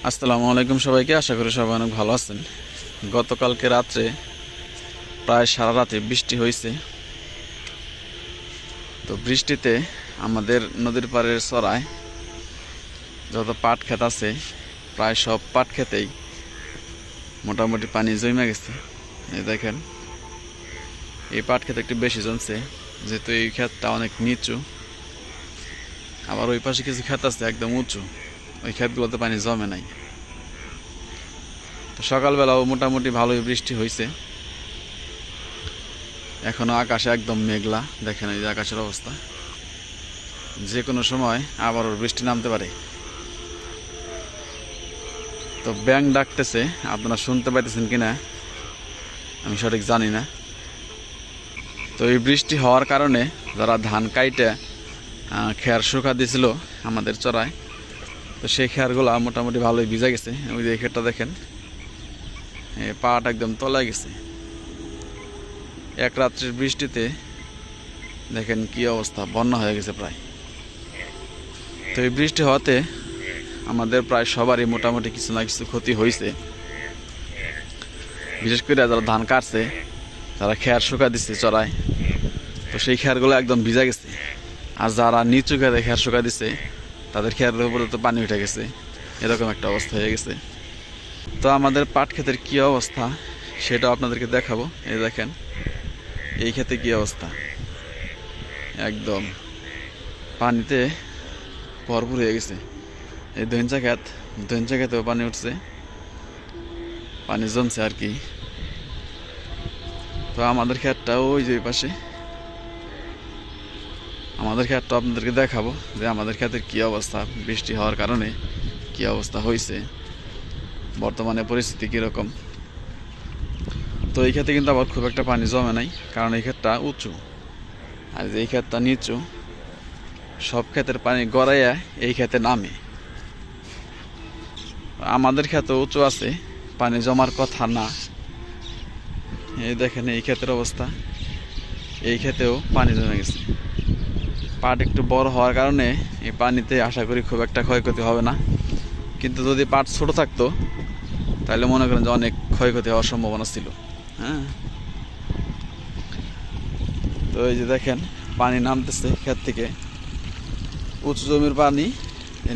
আসসালামু আলাইকুম সবাইকে। আশা করি সবাই অনেক ভালো আছেন। গতকালকে রাত্রে প্রায় সারা রাতে বৃষ্টি হয়েছে। তো বৃষ্টিতে আমাদের নদীর পাড়ের চড়ায় যত পাট ক্ষেত আছে প্রায় সব পাট ক্ষেতেই মোটামুটি পানি জমে গেছে। এই দেখেন, এই পাট ক্ষেত একটু বেশি জমছে যেহেতু এই ক্ষেতটা অনেক নিচু। আবার ওই পাশে কিছু ক্ষেত আছে একদম উঁচু, ওই ক্ষেতগুলোতে পানি জমে নাই। তো সকালবেলাও মোটামুটি ভালোই বৃষ্টি হয়েছে। এখনো আকাশে একদম মেঘলা, দেখেন এই যে আকাশের অবস্থা। যে কোনো সময় আবারও বৃষ্টি নামতে পারে। তো ব্যাঙ ডাকতেছে, আপনারা শুনতে পাইতেছেন কিনা আমি সঠিক জানি না। তো এই বৃষ্টি হওয়ার কারণে যারা ধান কাইটে খেয়ার শুকা দিয়েছিল আমাদের চড়ায়, তো সেই খেয়ারগুলো মোটামুটি ভালোই ভিজা গেছে। ওই যে খেয়ারটা দেখেন, পাট একদম তলায় গেছে এক রাত্রির বৃষ্টিতে। দেখেন কি অবস্থা, বন্যা হয়ে গেছে প্রায়। তো এই বৃষ্টি হওয়াতে আমাদের প্রায় সবারই মোটামুটি কিছু না কিছু ক্ষতি হয়েছে। বিশেষ করে যারা ধান কাটছে, যারা খেয়ার শুকা দিচ্ছে চড়ায়, তো সেই খেয়ারগুলো একদম ভিজা গেছে। আর যারা নিচু খেতে খেয়ার শুকা দিচ্ছে তাদের খেয়ারের উপরে তো পানি উঠে গেছে, এরকম একটা অবস্থা হয়ে গেছে। তো আমাদের পাট ক্ষেতের কী অবস্থা সেটাও আপনাদেরকে দেখাবো। এই দেখেন এই ক্ষেতে কী অবস্থা, একদম পানিতে ভরপুর হয়ে গেছে। এই ধইঞ্চা খেতেও পানি উঠছে, পানি জমছে আর কি। তো আমাদের ক্ষেতটা ওই যে পাশে, আমাদের ক্ষেতটা আপনাদেরকে দেখাবো যে আমাদের ক্ষেতের কী অবস্থা, বৃষ্টি হওয়ার কারণে কী অবস্থা হয়েছে, বর্তমানে পরিস্থিতি কীরকম। তো এই ক্ষেতে কিন্তু আবার খুব একটা পানি জমে নাই, কারণ এই ক্ষেতটা উঁচু আর এই ক্ষেতটা নিচু। সব ক্ষেতের পানি গড়াইয়া এই ক্ষেতে নামে। আমাদের ক্ষেত উঁচু আছে, পানি জমার কথা না। এই দেখেন এই ক্ষেতের অবস্থা, এই ক্ষেতেও পানি জমে গেছে। পাট একটু বড় হওয়ার কারণে এই পানিতে আশা করি খুব একটা ক্ষয়ক্ষতি হবে না, কিন্তু যদি পাট ছোট থাকতো তাহলে মনে করেন যে অনেক ক্ষয়ক্ষতি হওয়ার সম্ভাবনা ছিল। হ্যাঁ, তো এই যে দেখেন পানি নামতেছে ক্ষেত থেকে, উঁচু জমির পানি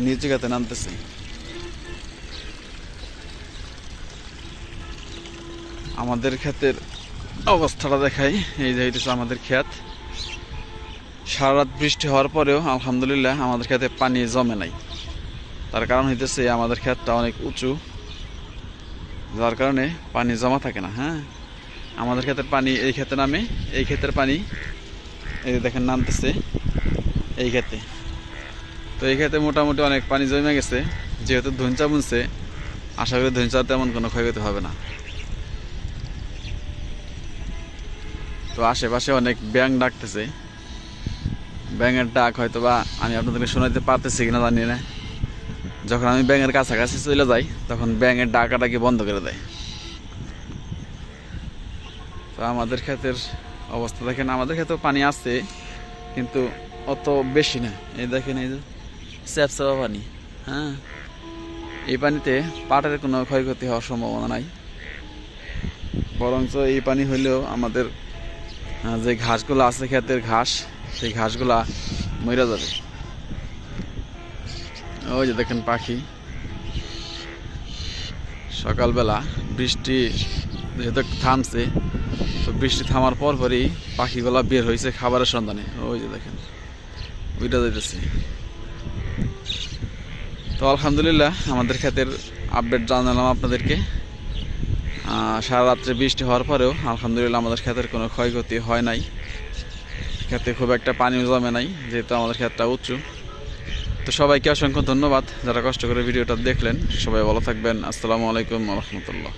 নিচু ক্ষেতে নামতেছে। আমাদের ক্ষেতের অবস্থাটা দেখাই। এই যে হইতেছে আমাদের ক্ষেত। সারা রাত বৃষ্টি হওয়ার পরেও আলহামদুলিল্লাহ আমাদের ক্ষেতে পানি জমে নাই। তার কারণ হইতেছে আমাদের ক্ষেতটা অনেক উঁচু, যার কারণে পানি জমা থাকে না। হ্যাঁ, আমাদের ক্ষেতের পানি এই ক্ষেতে নামে, এই ক্ষেতের পানি এই যে দেখেন নামতেছে এই ক্ষেতে। তো এই ক্ষেতে মোটামুটি অনেক পানি জমে গেছে। যেহেতু ধইঞ্চা বুনছে, আশা করি ধইঞ্চা তেমন কোনো ক্ষয়ক্ষতি হবে না। তো আশেপাশে অনেক ব্যাঙ ডাকতেছে, ব্যাঙের ডাক হয়তো বা আমি আপনাদেরকে শোনাতে পারতেছি কিনা জানি না। যখন আমি ব্যাঙের কাছাকাছি চলে যাই তখন ব্যাঙের ডাকাডাকি বন্ধ করে দেয়। তো আমাদের ক্ষেতের অবস্থা দেখেন, আমাদের ক্ষেতেও পানি আছে কিন্তু অত বেশি না। এই দেখেন এই যে স্যাপস্যাপা পানি। হ্যাঁ, এই পানিতে পাটের কোনো ক্ষয়ক্ষতি হওয়ার সম্ভাবনা নাই, বরঞ্চ এই পানি হইলেও আমাদের যে ঘাসগুলো আছে ক্ষেতের ঘাস, সেই ঘাসগুলা মরে যাবে। ওই যে দেখেন পাখি, সকালবেলা বৃষ্টি যেহেতু থামছে, তো বৃষ্টি থামার পরই পাখিগুলা বের হয়েছে খাবারের সন্ধানে। ওই যে দেখেন ওইটা যাইতেছে। তো আলহামদুলিল্লাহ আমাদের ক্ষেতের আপডেট জানালাম আপনাদেরকে। সারা রাত্রে বৃষ্টি হওয়ার পরেও আলহামদুলিল্লাহ আমাদের ক্ষেতের কোনো ক্ষয়ক্ষতি হয় নাই। ক্ষেতে খুব একটা পানিও জমে নাই যেহেতু আমাদের ক্ষেতটা উঁচু। তো সবাইকে অসংখ্য ধন্যবাদ যারা কষ্ট করে ভিডিওটা দেখলেন। সবাই ভালো থাকবেন। আসসালামু আলাইকুম ওয়া রাহমাতুল্লাহ।